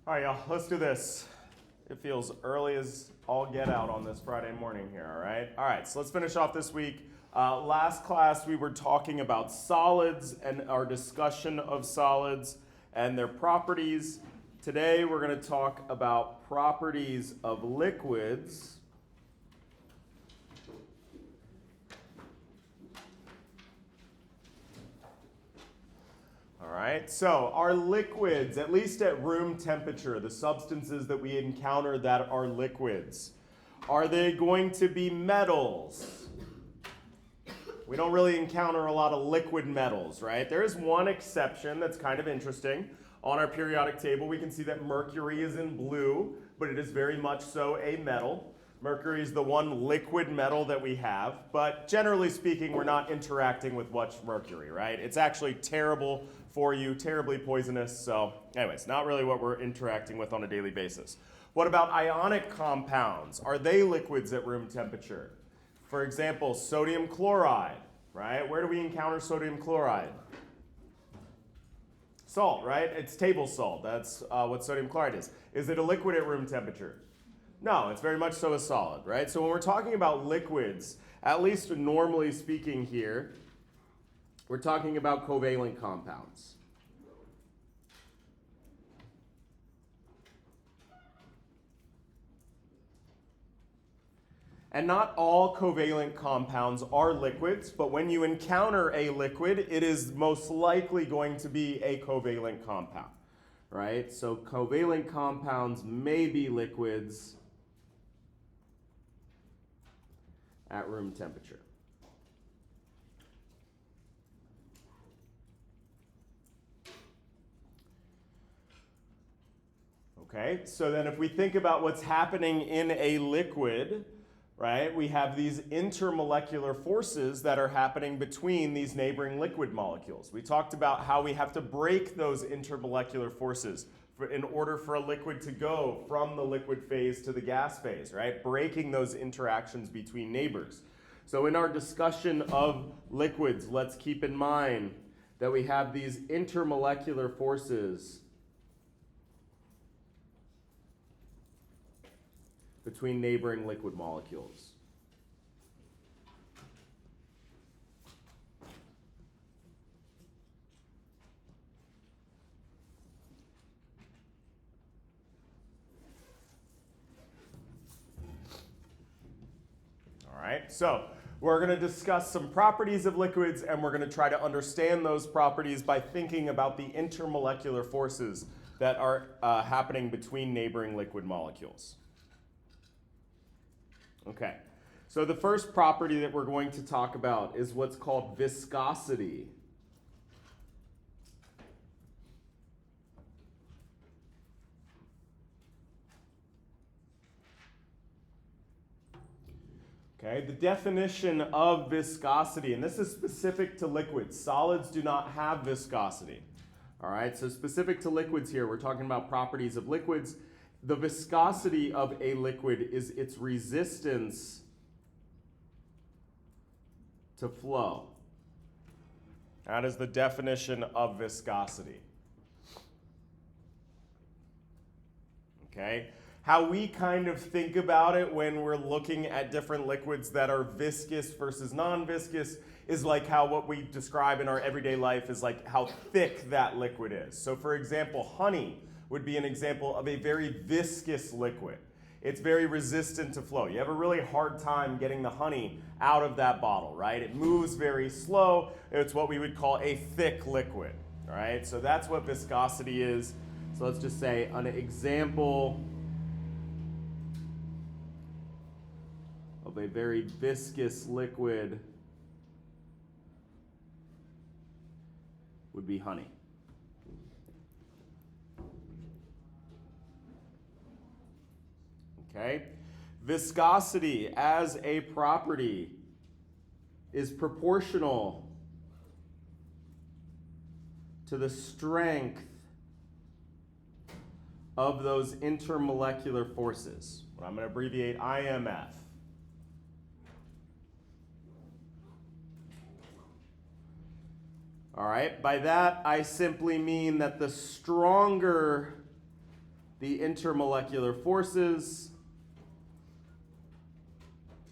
All right, y'all, let's do this. It feels early as all get out on this Friday morning here, all right? All right, so let's finish off this week. Last class, we were talking about solids and our discussion of solids and their properties. Today, we're going to talk about properties of liquids. All right, so our liquids, at least at room temperature, the substances that we encounter that are liquids, are they going to be metals? We don't really encounter a lot of liquid metals, right? There is one exception that's kind of interesting. On our periodic table, we can see that mercury is in blue, but it is very much so a metal. Mercury is the one liquid metal that we have, but generally speaking, we're not interacting with much mercury, right? It's actually terrible for you, terribly poisonous, so anyways, not really what we're interacting with on a daily basis. What about ionic compounds? Are they liquids at room temperature? For example, sodium chloride, right? Where do we encounter sodium chloride? Salt, right? It's table salt. That's what sodium chloride is. Is it a liquid at room temperature? No, it's very much so a solid, right? So when we're talking about liquids, at least normally speaking here, we're talking about covalent compounds. And not all covalent compounds are liquids, but when you encounter a liquid, it is most likely going to be a covalent compound, right? So covalent compounds may be liquids at room temperature. Okay, so then if we think about what's happening in a liquid, right, we have these intermolecular forces that are happening between these neighboring liquid molecules. We talked about how we have to break those intermolecular forces in order for a liquid to go from the liquid phase to the gas phase, right? Breaking those interactions between neighbors. So in our discussion of liquids, let's keep in mind that we have these intermolecular forces between neighboring liquid molecules. All right, so we're going to discuss some properties of liquids, and we're going to try to understand those properties by thinking about the intermolecular forces that are happening between neighboring liquid molecules. Okay, so the first property that we're going to talk about is what's called viscosity. Okay, the definition of viscosity, and this is specific to liquids. Solids do not have viscosity. All right, so specific to liquids here, we're talking about properties of liquids. The viscosity of a liquid is its resistance to flow. That is the definition of viscosity. Okay? How we kind of think about it when we're looking at different liquids that are viscous versus non-viscous is like how what we describe in our everyday life is like how thick that liquid is. So for example, honey would be an example of a very viscous liquid. It's very resistant to flow. You have a really hard time getting the honey out of that bottle, right? It moves very slow. It's what we would call a thick liquid, all right? So that's what viscosity is. So let's just say an example of a very viscous liquid would be honey. Okay? Viscosity as a property is proportional to the strength of those intermolecular forces. What I'm going to abbreviate IMF. All right, by that I simply mean that the stronger the intermolecular forces,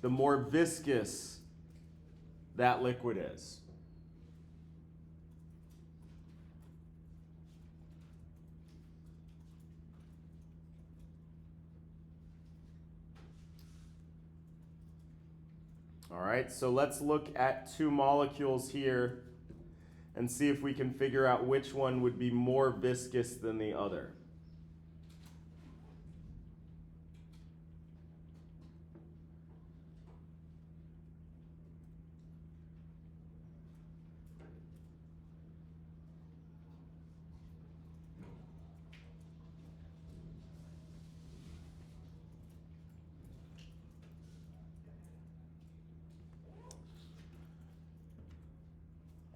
the more viscous that liquid is. All right, so let's look at two molecules here and see if we can figure out which one would be more viscous than the other.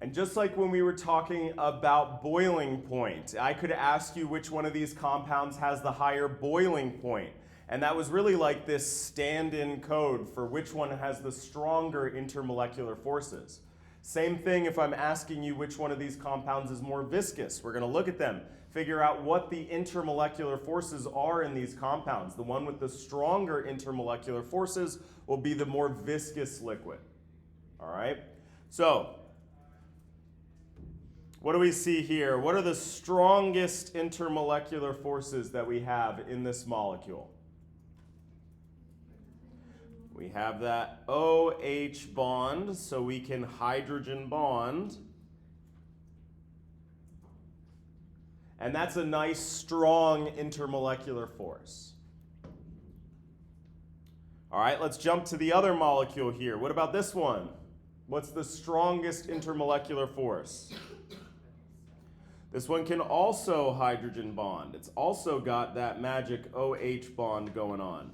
And just like when we were talking about boiling point, I could ask you which one of these compounds has the higher boiling point. And that was really like this stand-in code for which one has the stronger intermolecular forces. Same thing if I'm asking you which one of these compounds is more viscous. We're going to look at them, figure out what the intermolecular forces are in these compounds. The one with the stronger intermolecular forces will be the more viscous liquid. All right? So, what do we see here? What are the strongest intermolecular forces that we have in this molecule? We have that OH bond, so we can hydrogen bond. And that's a nice, strong intermolecular force. All right, let's jump to the other molecule here. What about this one? What's the strongest intermolecular force? This one can also hydrogen bond. It's also got that magic OH bond going on.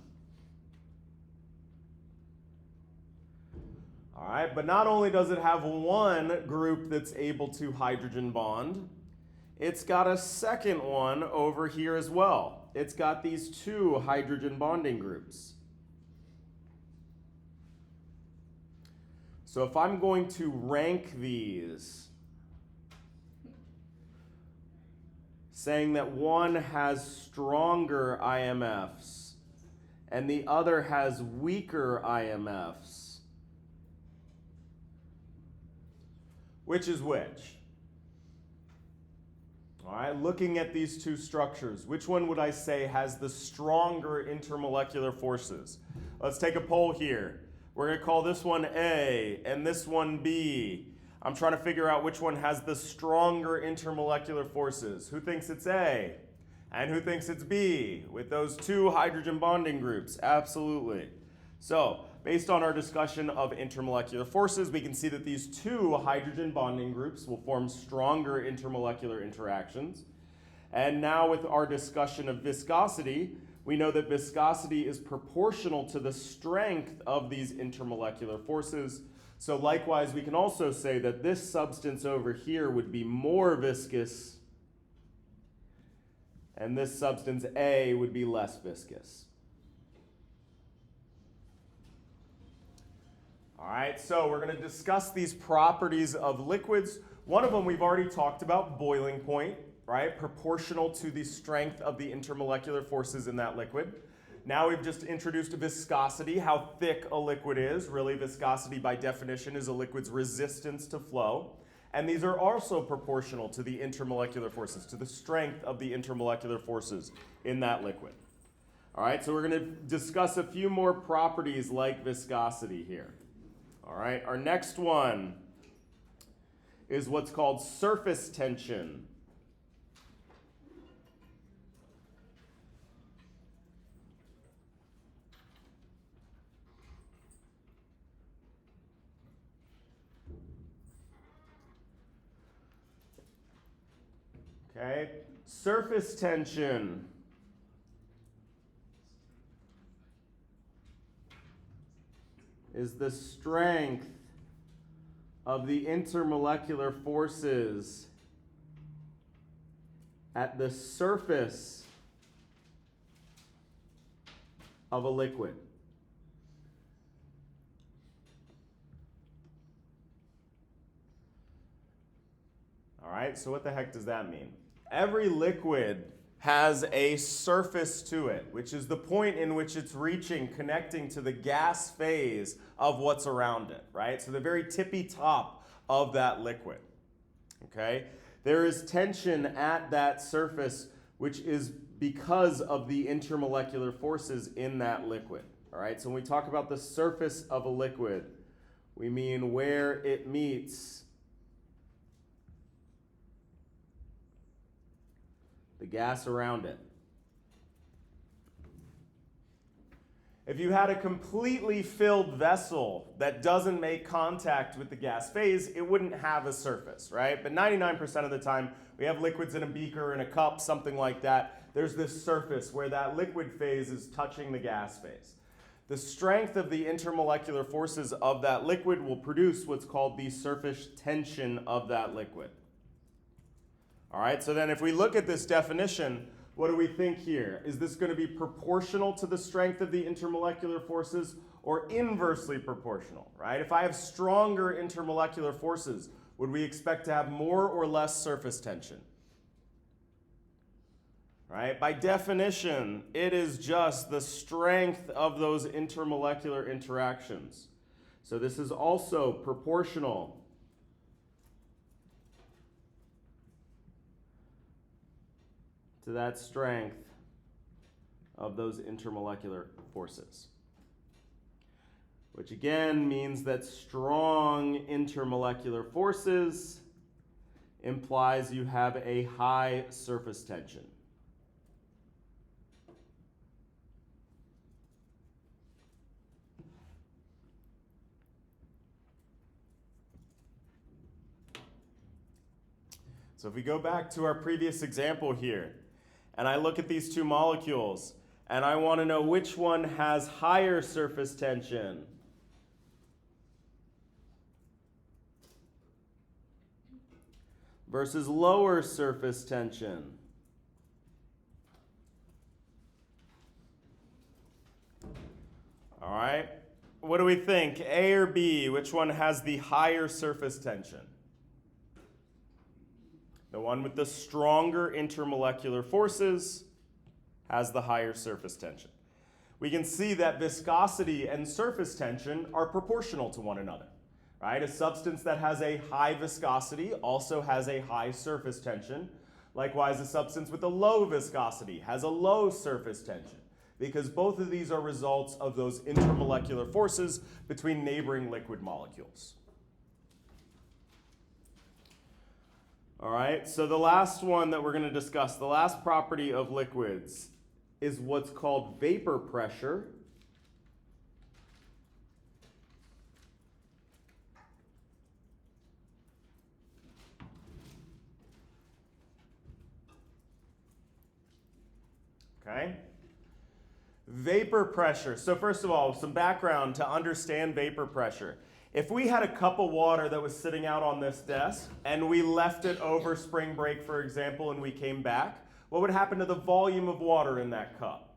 All right, but not only does it have one group that's able to hydrogen bond, it's got a second one over here as well. It's got these two hydrogen bonding groups. So if I'm going to rank these, saying that one has stronger IMFs and the other has weaker IMFs, which is which? All right, looking at these two structures, which one would I say has the stronger intermolecular forces? Let's take a poll here. We're going to call this one A and this one B. I'm trying to figure out which one has the stronger intermolecular forces. Who thinks it's A? And who thinks it's B? With those two hydrogen bonding groups, absolutely. So, based on our discussion of intermolecular forces, we can see that these two hydrogen bonding groups will form stronger intermolecular interactions. And now with our discussion of viscosity, we know that viscosity is proportional to the strength of these intermolecular forces. So likewise, we can also say that this substance over here would be more viscous, and this substance A would be less viscous. All right, so we're going to discuss these properties of liquids. One of them we've already talked about, boiling point, right? Proportional to the strength of the intermolecular forces in that liquid. Now we've just introduced viscosity, how thick a liquid is. Really, viscosity by definition is a liquid's resistance to flow. And these are also proportional to the intermolecular forces, to the strength of the intermolecular forces in that liquid. All right, so we're going to discuss a few more properties like viscosity here. All right, our next one is what's called surface tension. Okay, surface tension is the strength of the intermolecular forces at the surface of a liquid. All right, so what the heck does that mean? Every liquid has a surface to it, which is the point in which it's reaching, connecting to the gas phase of what's around it, right? So the very tippy top of that liquid, okay? There is tension at that surface, which is because of the intermolecular forces in that liquid, all right? So when we talk about the surface of a liquid, we mean where it meets the gas around it. If you had a completely filled vessel that doesn't make contact with the gas phase, it wouldn't have a surface, right? But 99% of the time, we have liquids in a beaker, in a cup, something like that. There's this surface where that liquid phase is touching the gas phase. The strength of the intermolecular forces of that liquid will produce what's called the surface tension of that liquid. All right, so then if we look at this definition, what do we think here? Is this going to be proportional to the strength of the intermolecular forces or inversely proportional, right? If I have stronger intermolecular forces, would we expect to have more or less surface tension? Right? By definition, it is just the strength of those intermolecular interactions. So this is also proportional to that strength of those intermolecular forces. Which again means that strong intermolecular forces implies you have a high surface tension. So if we go back to our previous example here, and I look at these two molecules, and I want to know which one has higher surface tension. Versus lower surface tension. All right, what do we think? A or B, which one has the higher surface tension? The one with the stronger intermolecular forces has the higher surface tension. We can see that viscosity and surface tension are proportional to one another, right? A substance that has a high viscosity also has a high surface tension. Likewise, a substance with a low viscosity has a low surface tension, because both of these are results of those intermolecular forces between neighboring liquid molecules. All right, so the last one that we're going to discuss, the last property of liquids, is what's called vapor pressure. Okay? Vapor pressure. So first of all, some background to understand vapor pressure. If we had a cup of water that was sitting out on this desk and we left it over spring break, for example, and we came back, what would happen to the volume of water in that cup?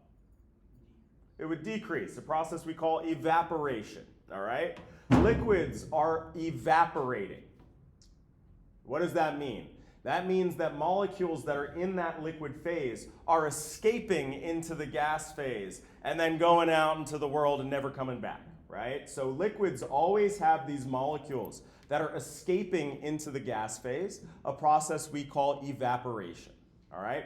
It would decrease, a process we call evaporation, all right? Liquids are evaporating. What does that mean? That means that molecules that are in that liquid phase are escaping into the gas phase and then going out into the world and never coming back. Right? So liquids always have these molecules that are escaping into the gas phase, a process we call evaporation. All right?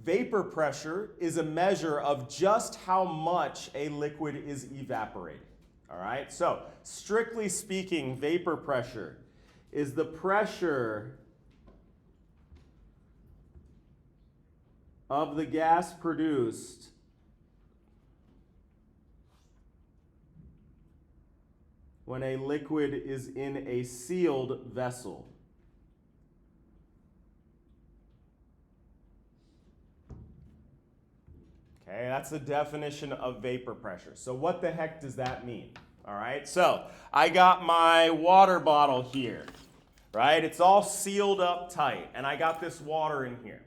Vapor pressure is a measure of just how much a liquid is evaporating. All right? So, strictly speaking, vapor pressure is the pressure of the gas produced when a liquid is in a sealed vessel. Okay, that's the definition of vapor pressure. So what the heck does that mean? All right, so I got my water bottle here, right? It's all sealed up tight, and I got this water in here.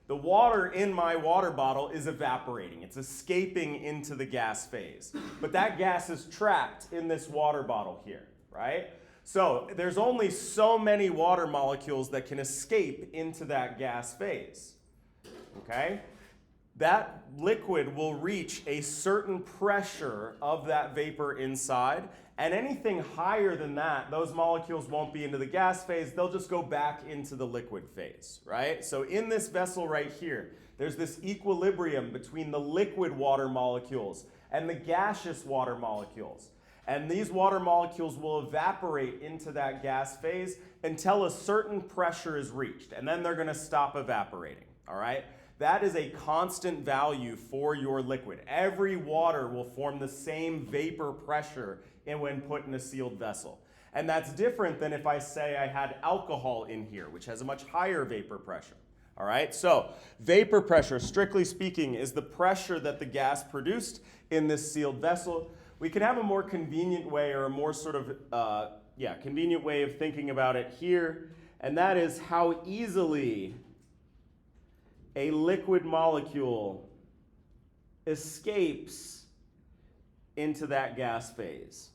The water in my water bottle is evaporating. It's escaping into the gas phase. But that gas is trapped in this water bottle here, right? So there's only so many water molecules that can escape into that gas phase, okay? that liquid will reach a certain pressure of that vapor inside, and anything higher than that, those molecules won't be into the gas phase, they'll just go back into the liquid phase, right? So in this vessel right here, there's this equilibrium between the liquid water molecules and the gaseous water molecules. And these water molecules will evaporate into that gas phase until a certain pressure is reached, and then they're going to stop evaporating, all right? That is a constant value for your liquid. Every water will form the same vapor pressure when put in a sealed vessel. And that's different than if I say I had alcohol in here, which has a much higher vapor pressure. All right, so vapor pressure, strictly speaking, is the pressure that the gas produced in this sealed vessel. We can have a more convenient way, or a more sort of, convenient way of thinking about it here, and that is how easily a liquid molecule escapes into that gas phase.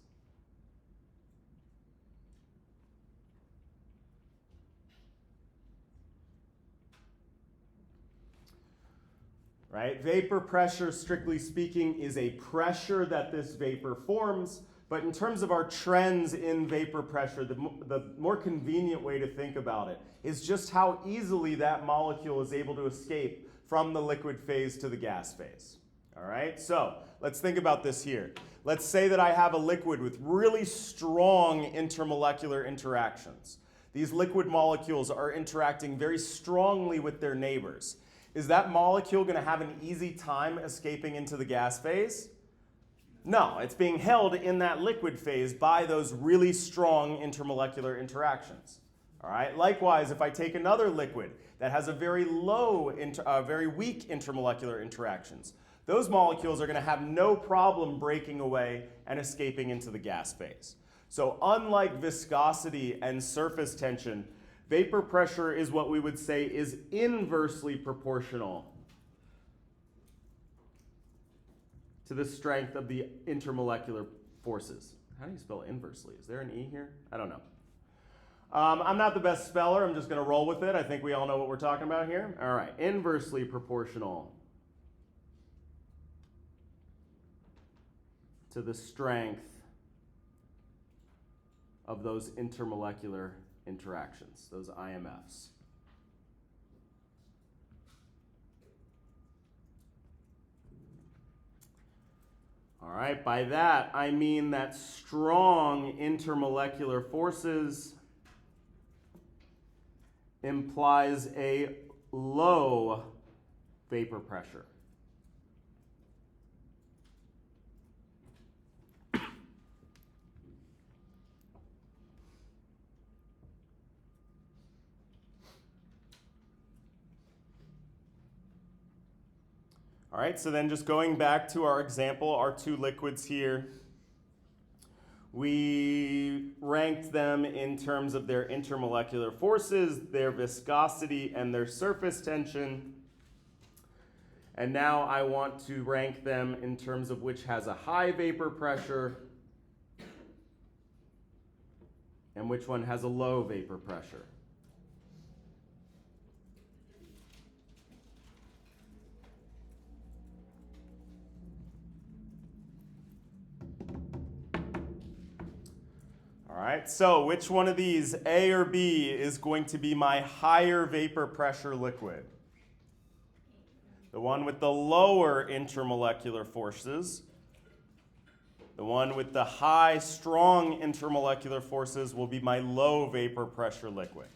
Right? Vapor pressure, strictly speaking, is a pressure that this vapor forms, but in terms of our trends in vapor pressure, the more convenient way to think about it is just how easily that molecule is able to escape from the liquid phase to the gas phase. All right, so let's think about this here. Let's say that I have a liquid with really strong intermolecular interactions. These liquid molecules are interacting very strongly with their neighbors. Is that molecule going to have an easy time escaping into the gas phase? No, it's being held in that liquid phase by those really strong intermolecular interactions. All right. Likewise, if I take another liquid that has a very very weak intermolecular interactions, those molecules are going to have no problem breaking away and escaping into the gas phase. So unlike viscosity and surface tension, vapor pressure is what we would say is inversely proportional to the strength of the intermolecular forces. How do you spell inversely? Is there an E here? I don't know. I'm not the best speller. I'm just going to roll with it. I think we all know what we're talking about here. All right, inversely proportional to the strength of those intermolecular interactions, those IMFs. All right, by that I mean that strong intermolecular forces implies a low vapor pressure. All right, so then just going back to our example, our two liquids here, we ranked them in terms of their intermolecular forces, their viscosity, and their surface tension. And now I want to rank them in terms of which has a high vapor pressure and which one has a low vapor pressure. All right, so which one of these, A or B, is going to be my higher vapor pressure liquid? The one with the lower intermolecular forces. The one with the high, strong intermolecular forces will be my low vapor pressure liquid.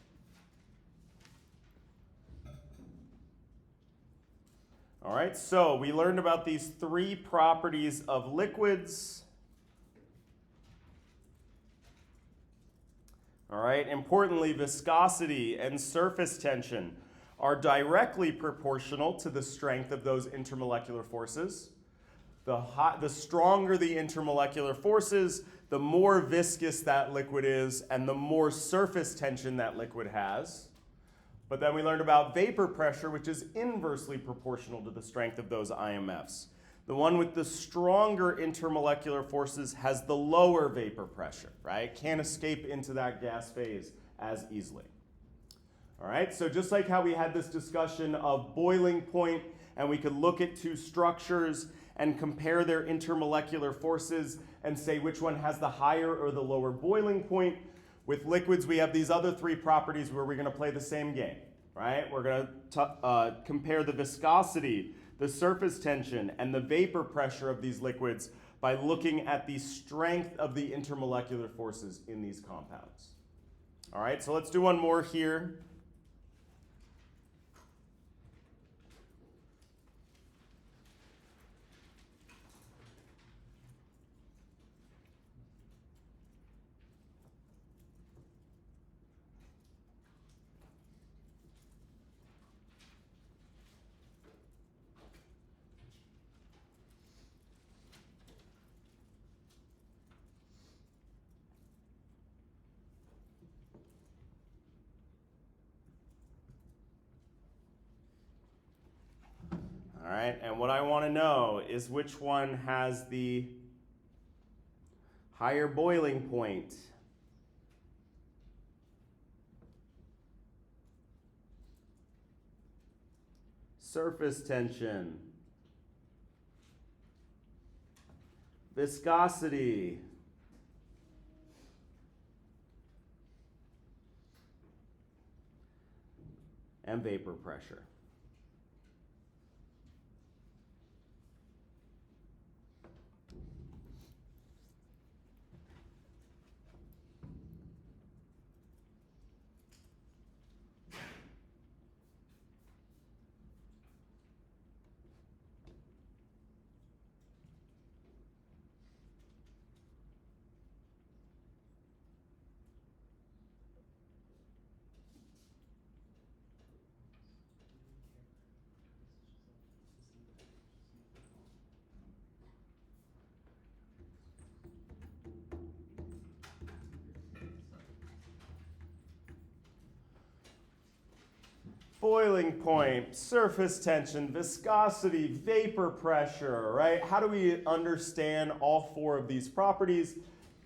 All right, so we learned about these three properties of liquids. All right, importantly, viscosity and surface tension are directly proportional to the strength of those intermolecular forces. The stronger the intermolecular forces, the more viscous that liquid is and the more surface tension that liquid has. But then we learned about vapor pressure, which is inversely proportional to the strength of those IMFs. The one with the stronger intermolecular forces has the lower vapor pressure, right? Can't escape into that gas phase as easily. All right, so just like how we had this discussion of boiling point and we could look at two structures and compare their intermolecular forces and say which one has the higher or the lower boiling point. With liquids, we have these other three properties where we're going to play the same game, right? We're going to compare the viscosity, the surface tension, and the vapor pressure of these liquids by looking at the strength of the intermolecular forces in these compounds. All right, so let's do one more here. All right, and what I want to know is which one has the higher boiling point. Surface tension. Viscosity. And vapor pressure. Boiling point, surface tension, viscosity, vapor pressure, right? How do we understand all four of these properties?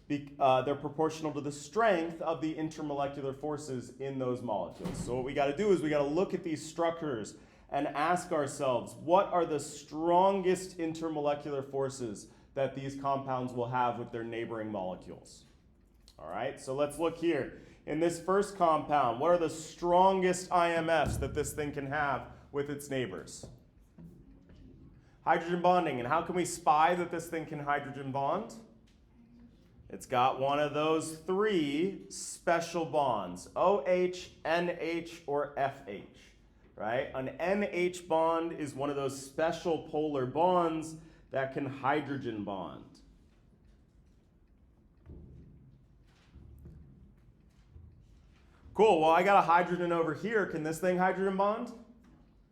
They're proportional to the strength of the intermolecular forces in those molecules. So what we got to do is we got to look at these structures and ask ourselves, what are the strongest intermolecular forces that these compounds will have with their neighboring molecules? All right, so let's look here. In this first compound, what are the strongest IMFs that this thing can have with its neighbors? Hydrogen bonding. And how can we spy that this thing can hydrogen bond? It's got one of those three special bonds, OH, NH, or FH, right? An NH bond is one of those special polar bonds that can hydrogen bond. Cool, well I got a hydrogen over here. Can this thing hydrogen bond?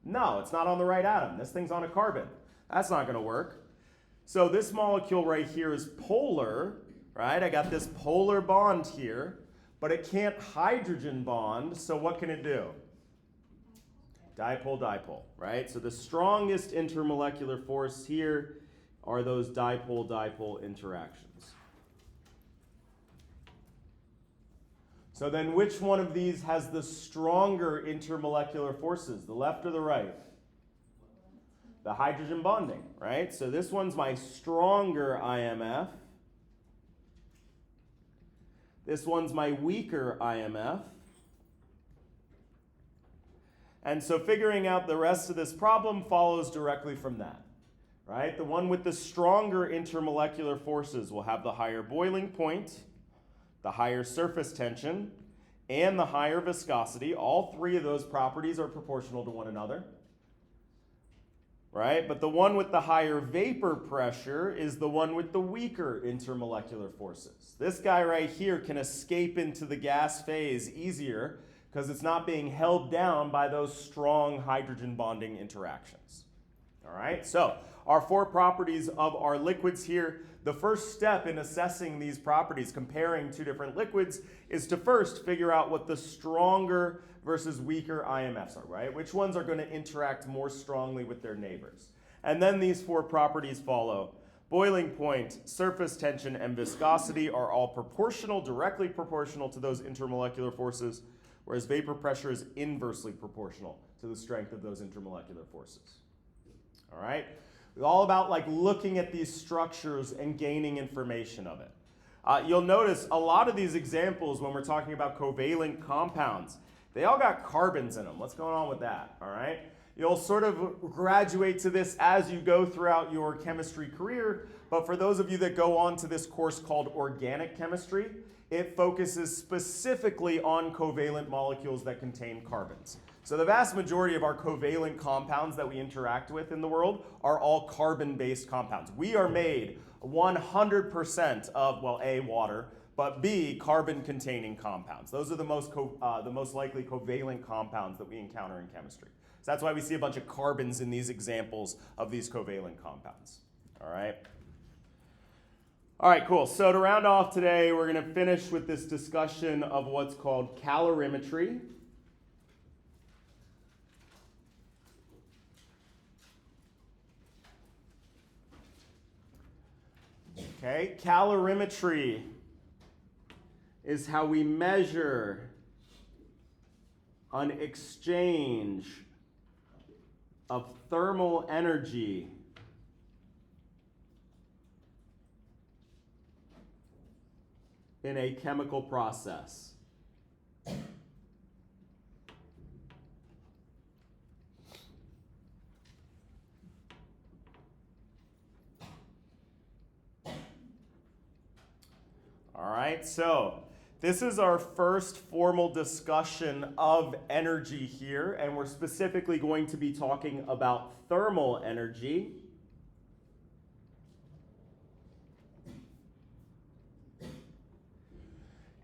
No, it's not on the right atom. This thing's on a carbon. That's not gonna work. So this molecule right here is polar, right? I got this polar bond here, but it can't hydrogen bond, so what can it do? Dipole-dipole, right? So the strongest intermolecular force here are those dipole-dipole interactions. So then which one of these has the stronger intermolecular forces, the left or the right? The hydrogen bonding, right? So this one's my stronger IMF. This one's my weaker IMF. And so figuring out the rest of this problem follows directly from that, right? The one with the stronger intermolecular forces will have the higher boiling point, the higher surface tension, and the higher viscosity. All three of those properties are proportional to one another, right? But the one with the higher vapor pressure is the one with the weaker intermolecular forces. This guy right here can escape into the gas phase easier because it's not being held down by those strong hydrogen bonding interactions. All right, so our four properties of our liquids here. The first step in assessing these properties, comparing two different liquids, is to first figure out what the stronger versus weaker IMFs are, right? Which ones are going to interact more strongly with their neighbors. And then these four properties follow. Boiling point, surface tension, and viscosity are all proportional, directly proportional to those intermolecular forces, whereas vapor pressure is inversely proportional to the strength of those intermolecular forces. all right? It's all about like looking at these structures and gaining information of it. You'll notice a lot of these examples when we're talking about covalent compounds, they all got carbons in them. What's going on with that, all right? You'll sort of graduate to this as you go throughout your chemistry career, but for those of you that go on to this course called organic chemistry, it focuses specifically on covalent molecules that contain carbons. So the vast majority of our covalent compounds that we interact with in the world are all carbon-based compounds. We are made 100% of, well, A, water, but B, carbon-containing compounds. Those are the most likely covalent compounds that we encounter in chemistry. So that's why we see a bunch of carbons in these examples of these covalent compounds. All right? All right, cool. So to round off today, we're going to finish with this discussion of what's called calorimetry. Okay, calorimetry is how we measure an exchange of thermal energy in a chemical process. All right, so this is our first formal discussion of energy here, and we're specifically going to be talking about thermal energy.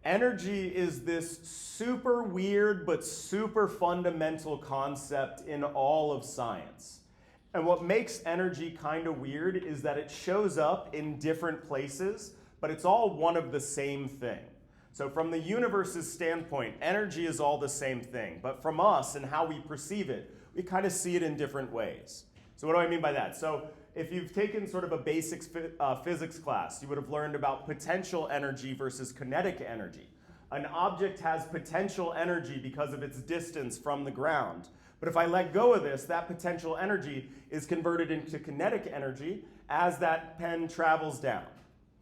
Energy is this super weird but super fundamental concept in all of science. And what makes energy kind of weird is that it shows up in different places, but it's all one of the same thing. So from the universe's standpoint, energy is all the same thing. But from us and how we perceive it, we kind of see it in different ways. So what do I mean by that? So if you've taken sort of a basic physics class, you would have learned about potential energy versus kinetic energy. An object has potential energy because of its distance from the ground. But if I let go of this, that potential energy is converted into kinetic energy as that pen travels down.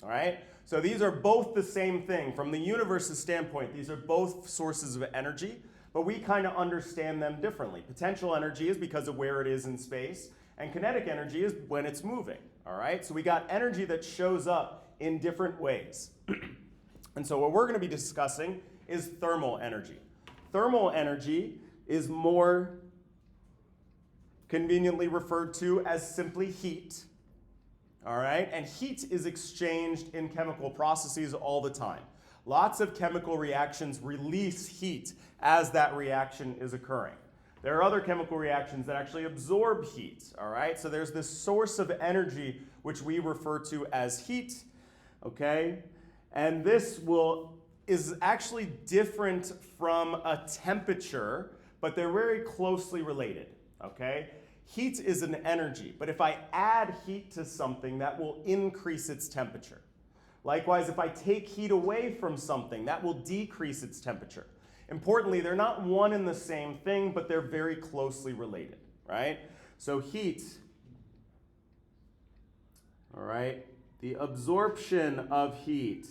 All right? So these are both the same thing. From the universe's standpoint, these are both sources of energy, but we kind of understand them differently. Potential energy is because of where it is in space, and kinetic energy is when it's moving. All right? So we got energy that shows up in different ways. And so what we're going to be discussing is thermal energy. Thermal energy is more conveniently referred to as simply heat. All right, and heat is exchanged in chemical processes all the time. Lots of chemical reactions release heat as that reaction is occurring. There are other chemical reactions that actually absorb heat, all right? So there's this source of energy which we refer to as heat, okay? And this is actually different from a temperature, but they're very closely related, okay? Heat is an energy, but if I add heat to something, that will increase its temperature. Likewise, if I take heat away from something, that will decrease its temperature. Importantly, they're not one and the same thing, but they're very closely related, right? So heat, all right, the absorption of heat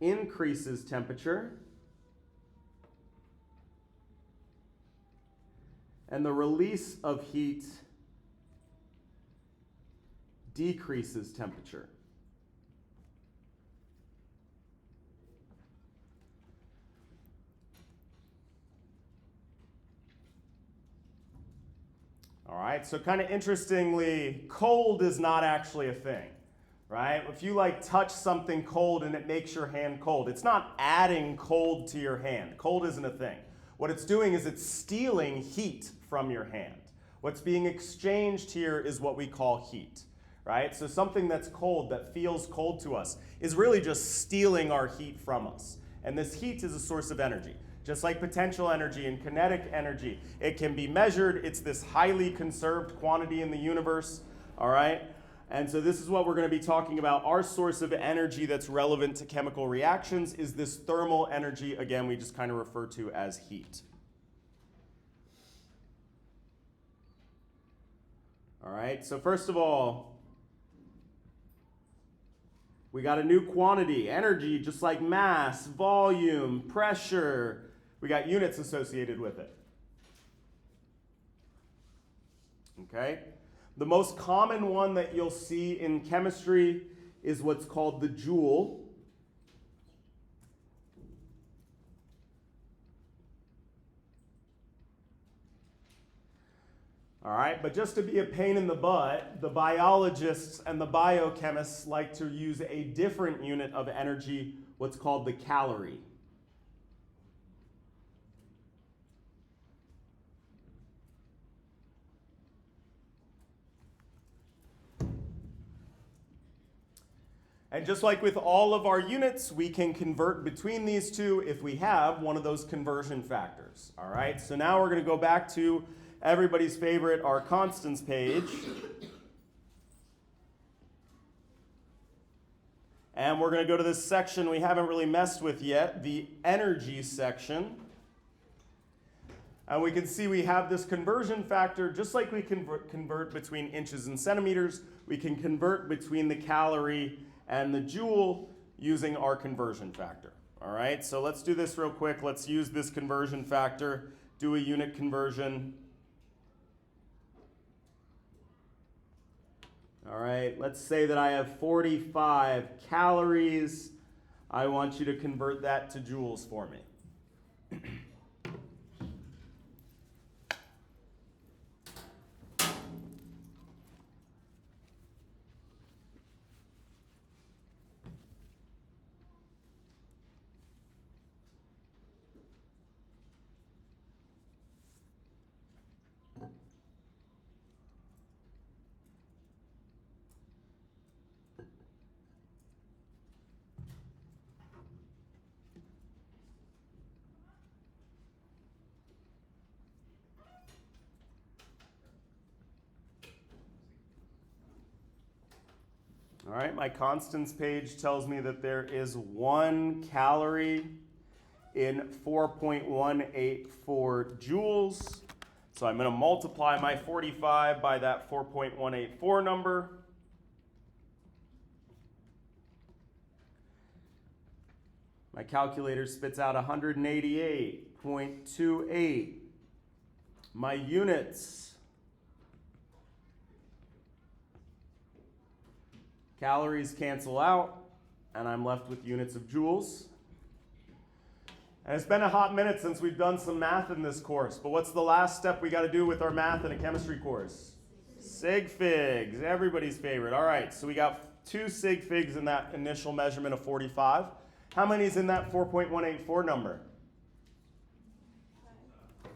increases temperature, and the release of heat decreases temperature. All right, so kind of interestingly, cold is not actually a thing, right? If you like touch something cold and it makes your hand cold, it's not adding cold to your hand. Cold isn't a thing. What it's doing is it's stealing heat from your hand. What's being exchanged here is what we call heat, right? So something that's cold, that feels cold to us, is really just stealing our heat from us. And this heat is a source of energy. Just like potential energy and kinetic energy, it can be measured. It's this highly conserved quantity in the universe, all right? And so this is what we're going to be talking about. Our source of energy that's relevant to chemical reactions is this thermal energy. Again, we just kind of refer to as heat. All right, so first of all, we got a new quantity, energy, just like mass, volume, pressure. We got units associated with it. Okay? The most common one that you'll see in chemistry is what's called the joule. All right, but just to be a pain in the butt, the biologists and the biochemists like to use a different unit of energy, what's called the calorie. And just like with all of our units, we can convert between these two if we have one of those conversion factors. All right, so now we're going to go back to everybody's favorite, our constants page. And we're going to go to this section we haven't really messed with yet, the energy section. And we can see we have this conversion factor, just like we convert between inches and centimeters, we can convert between the calorie and the joule using our conversion factor. All right, so let's do this real quick. Let's use this conversion factor, do a unit conversion. All right, let's say that I have 45 calories. I want you to convert that to joules for me. All right, my constants page tells me that there is 1 calorie in 4.184 joules. So I'm going to multiply my 45 by that 4.184 number. My calculator spits out 188.28. My units. Calories cancel out, and I'm left with units of joules. And it's been a hot minute since we've done some math in this course, but what's the last step we got to do with our math in a chemistry course? Sig figs, everybody's favorite. All right, so we got 2 sig figs in that initial measurement of 45. How many is in that 4.184 number?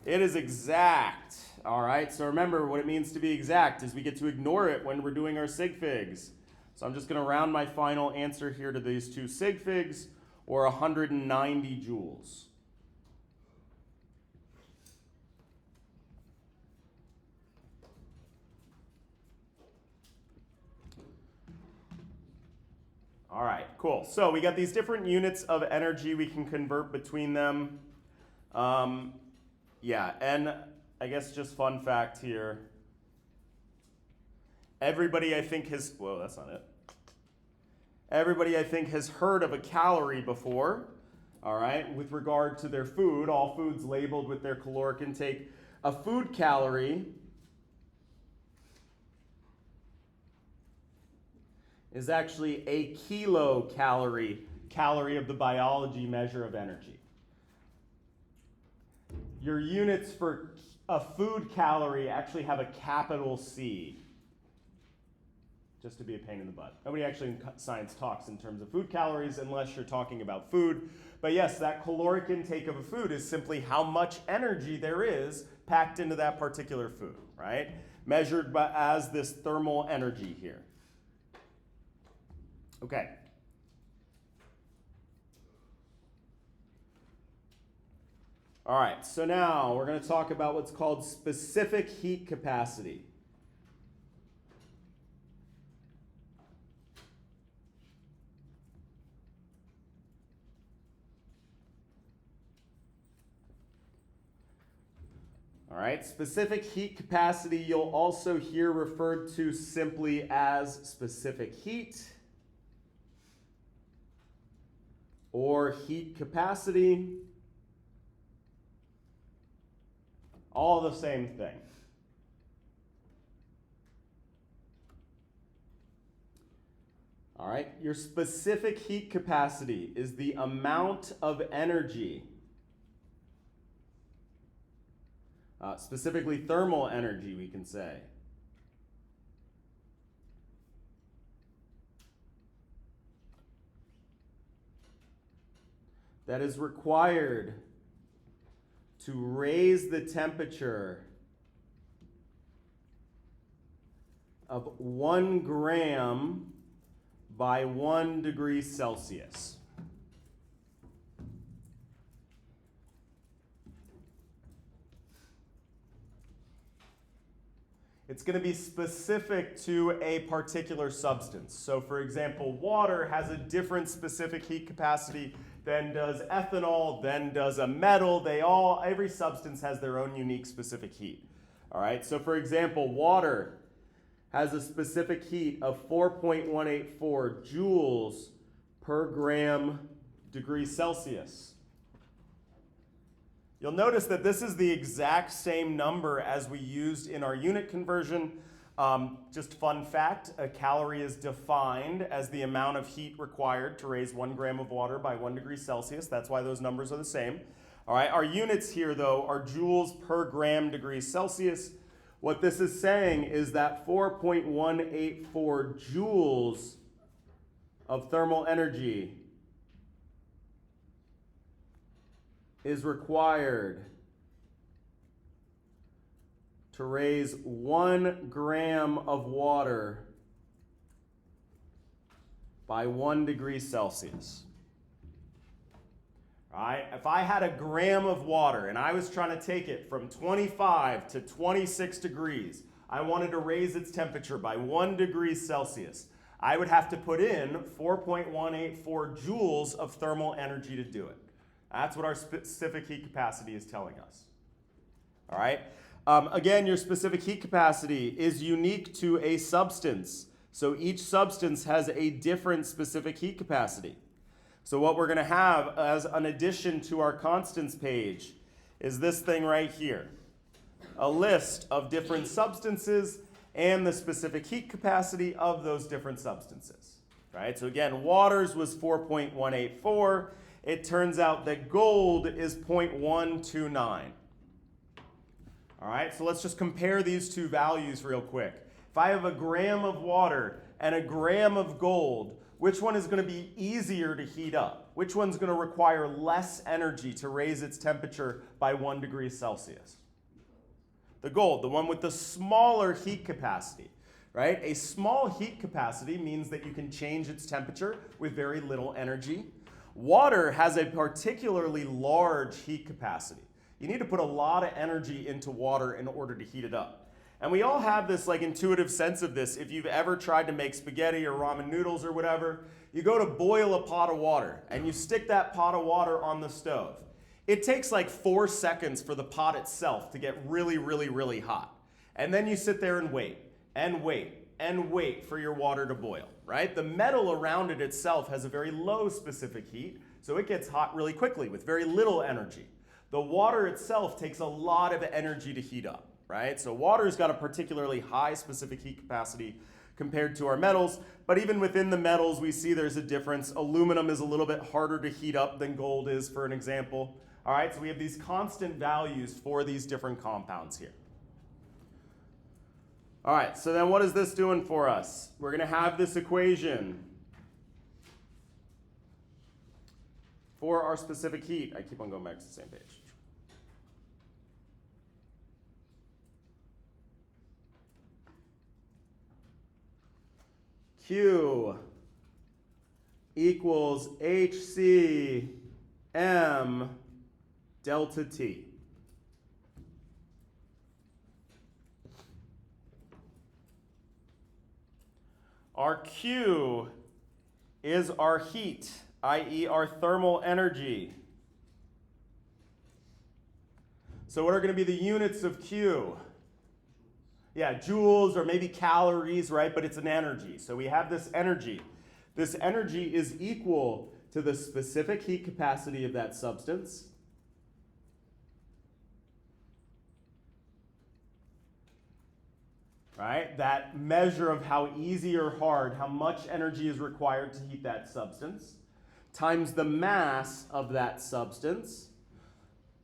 It is exact. All right, so remember what it means to be exact is we get to ignore it when we're doing our sig figs. So I'm just going to round my final answer here to these 2 sig figs, or 190 joules. All right, cool. So we got these different units of energy we can convert between them. Yeah, and I guess just fun fact here. Everybody I think has, whoa, that's not it. Everybody I think has heard of a calorie before, all right, with regard to their food, all foods labeled with their caloric intake. A food calorie is actually a kilocalorie, calorie of the biology measure of energy. Your units for a food calorie actually have a capital C. Just to be a pain in the butt. Nobody actually in science talks in terms of food calories unless you're talking about food. But yes, that caloric intake of a food is simply how much energy there is packed into that particular food, right? Measured by, as this thermal energy here. Okay. All right, so now we're going to talk about what's called specific heat capacity. All right, specific heat capacity you'll also hear referred to simply as specific heat or heat capacity. All the same thing. All right, your specific heat capacity is the amount of energy, specifically thermal energy, we can say, that is required to raise the temperature of 1 gram by 1 degree Celsius. It's going to be specific to a particular substance. So for example, water has a different specific heat capacity than does ethanol, than does a metal. Every substance has their own unique specific heat. All right, so for example, water has a specific heat of 4.184 joules per gram degree Celsius. You'll notice that this is the exact same number as we used in our unit conversion. Just fun fact, a calorie is defined as the amount of heat required to raise 1 gram of water by 1 degree Celsius. That's why those numbers are the same. All right, our units here, though, are joules per gram degree Celsius. What this is saying is that 4.184 joules of thermal energy is required to raise 1 gram of water by 1 degree Celsius. All right? If I had a gram of water and I was trying to take it from 25 to 26 degrees, I wanted to raise its temperature by 1 degree Celsius, I would have to put in 4.184 joules of thermal energy to do it. That's what our specific heat capacity is telling us. All right? Again, your specific heat capacity is unique to a substance. So each substance has a different specific heat capacity. So what we're going to have as an addition to our constants page is this thing right here. A list of different substances and the specific heat capacity of those different substances. Right? So again, water's was 4.184. It turns out that gold is 0.129. All right, so let's just compare these two values real quick. If I have a gram of water and a gram of gold, which one is going to be easier to heat up? Which one's going to require less energy to raise its temperature by 1 degree Celsius? The gold, the one with the smaller heat capacity, right? A small heat capacity means that you can change its temperature with very little energy. Water has a particularly large heat capacity. You need to put a lot of energy into water in order to heat it up. And we all have this like intuitive sense of this. If you've ever tried to make spaghetti or ramen noodles or whatever, you go to boil a pot of water and you stick that pot of water on the stove. It takes like 4 seconds for the pot itself to get really, really, really hot. And then you sit there and wait and wait and wait for your water to boil, right? The metal around it itself has a very low specific heat, so it gets hot really quickly with very little energy. The water itself takes a lot of energy to heat up, right? So water's got a particularly high specific heat capacity compared to our metals, but even within the metals, we see there's a difference. Aluminum is a little bit harder to heat up than gold is, for an example. All right, so we have these constant values for these different compounds here. All right, so then what is this doing for us? We're going to have this equation for our specific heat. I keep on going back to the same page. Q equals HCm delta T. Our Q is our heat, i.e. our thermal energy. So what are going to be the units of Q? Yeah, joules or maybe calories, right? But it's an energy. So we have this energy. This energy is equal to the specific heat capacity of that substance. Right? That measure of how easy or hard, how much energy is required to heat that substance, times the mass of that substance.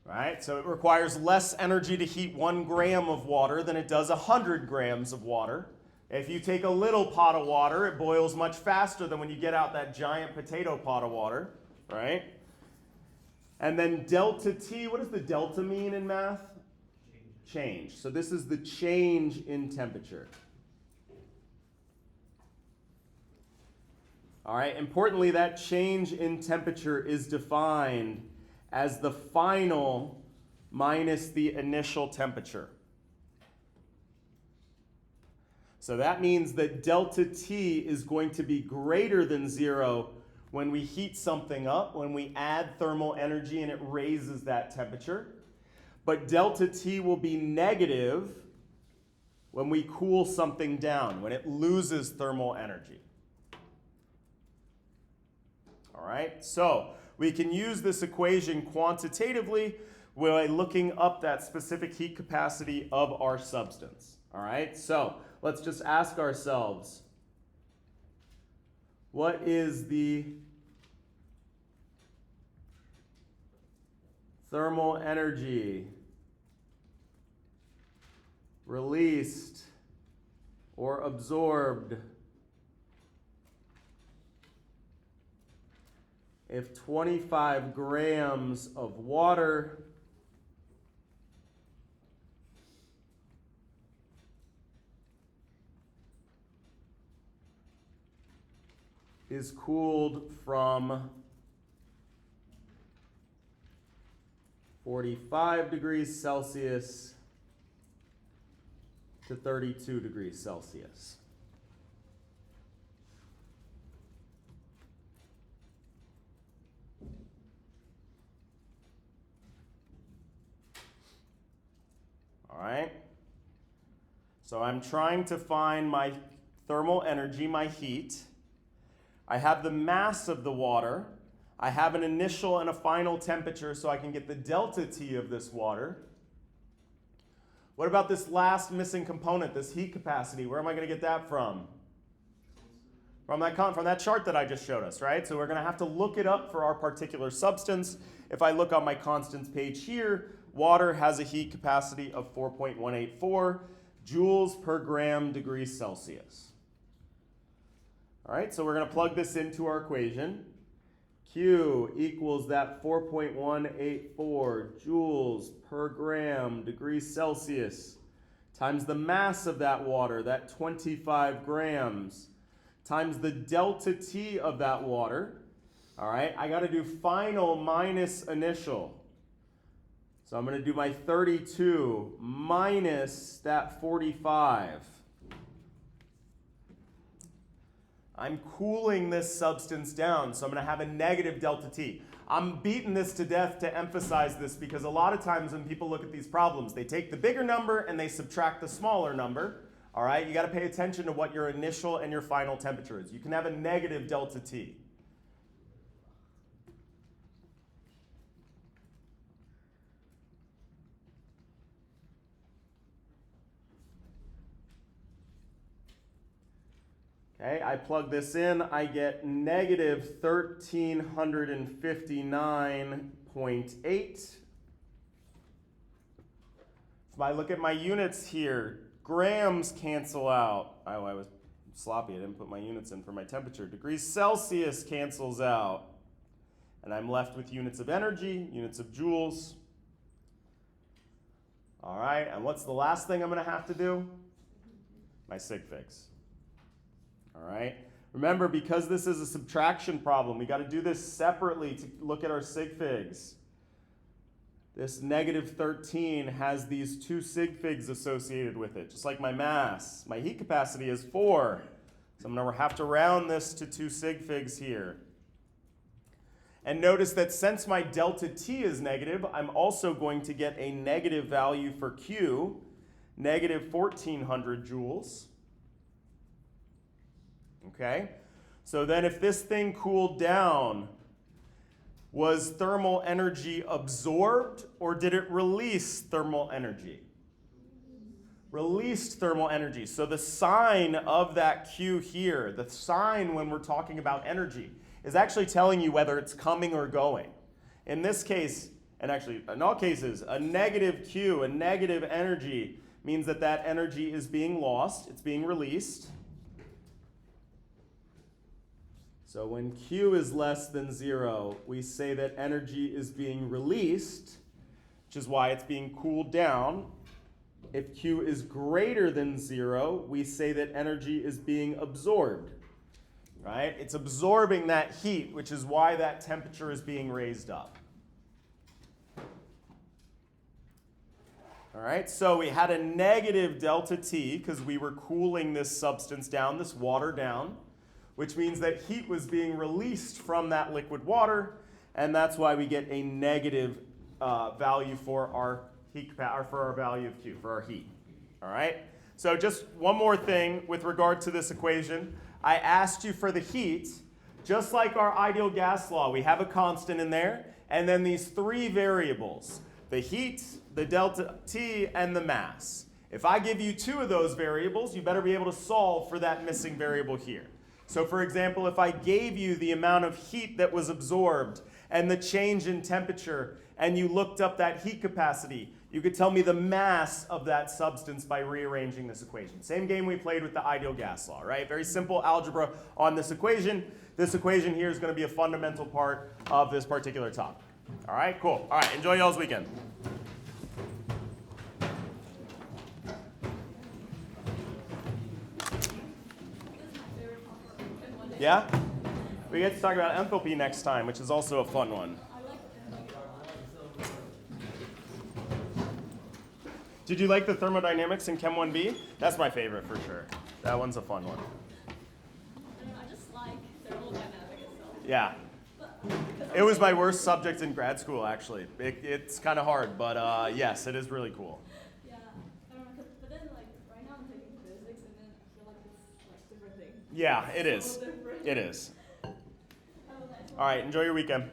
Right? So it requires less energy to heat 1 gram of water than it does 100 grams of water. If you take a little pot of water, it boils much faster than when you get out that giant potato pot of water, right? And then delta T, what does the delta mean in math? Change. So this is the change in temperature. All right, importantly, that change in temperature is defined as the final minus the initial temperature. So that means that delta T is going to be greater than 0 when we heat something up, when we add thermal energy and it raises that temperature. But delta T will be negative when we cool something down, when it loses thermal energy. All right, so we can use this equation quantitatively by looking up that specific heat capacity of our substance. All right, so let's just ask ourselves, what is the thermal energy released or absorbed if 25 grams of water is cooled from 45 degrees Celsius to 32 degrees Celsius. All right. So I'm trying to find my thermal energy, my heat. I have the mass of the water. I have an initial and a final temperature so I can get the delta T of this water. What about this last missing component, this heat capacity? Where am I going to get that from? From that chart that I just showed us, right? So we're going to have to look it up for our particular substance. If I look on my constants page here, water has a heat capacity of 4.184 joules per gram degrees Celsius. All right, so we're going to plug this into our equation. Q equals that 4.184 joules per gram degrees Celsius times the mass of that water, that 25 grams, times the delta T of that water. All right, I got to do final minus initial. So I'm going to do my 32 minus that 45. I'm cooling this substance down, so I'm going to have a negative delta T. I'm beating this to death to emphasize this because a lot of times when people look at these problems, they take the bigger number and they subtract the smaller number. All right, you got to pay attention to what your initial and your final temperature is. You can have a negative delta T. Okay, I plug this in, I get negative 1359.8. If I look at my units here, grams cancel out. Oh, I was sloppy, I didn't put my units in for my temperature. Degrees Celsius cancels out. And I'm left with units of energy, units of joules. All right, and what's the last thing I'm going to have to do? My sig figs. All right. Remember, because this is a subtraction problem, we got to do this separately to look at our sig figs. This negative 13 has these 2 sig figs associated with it, just like my mass. My heat capacity is 4. So I'm going to have to round this to 2 sig figs here. And notice that since my delta T is negative, I'm also going to get a negative value for Q, negative 1400 joules. Okay? So then if this thing cooled down, was thermal energy absorbed or did it release thermal energy? Released thermal energy. So the sign of that Q here, the sign when we're talking about energy, is actually telling you whether it's coming or going. In this case, and actually in all cases, a negative Q, a negative energy, means that that energy is being lost, it's being released. So when Q is less than 0, we say that energy is being released, which is why it's being cooled down. If Q is greater than 0, we say that energy is being absorbed. Right? It's absorbing that heat, which is why that temperature is being raised up. All right, so we had a negative delta T because we were cooling this substance down, this water down, which means that heat was being released from that liquid water, and that's why we get a negative value for our heat, or for our value of Q, for our heat. All right, so just one more thing with regard to this equation. I asked you for the heat. Just like our ideal gas law, we have a constant in there, and then these three variables, the heat, the delta T, and the mass. If I give you two of those variables, you better be able to solve for that missing variable here. So for example, if I gave you the amount of heat that was absorbed and the change in temperature, and you looked up that heat capacity, you could tell me the mass of that substance by rearranging this equation. Same game we played with the ideal gas law, right? Very simple algebra on this equation. This equation here is going to be a fundamental part of this particular topic. All right, cool. All right, enjoy y'all's weekend. Yeah? We get to talk about enthalpy next time, which is also a fun one. Did you like the thermodynamics in Chem 1B? That's my favorite for sure. That one's a fun one. I just like thermodynamics itself. Yeah. It was my worst subject in grad school, actually. It's kind of hard, but yes, it is really cool. Yeah, I don't know, but then like right now I'm taking physics, and then I feel like it's like different thing. Yeah, it is. So different. It is. Have a nice one. All right, enjoy your weekend.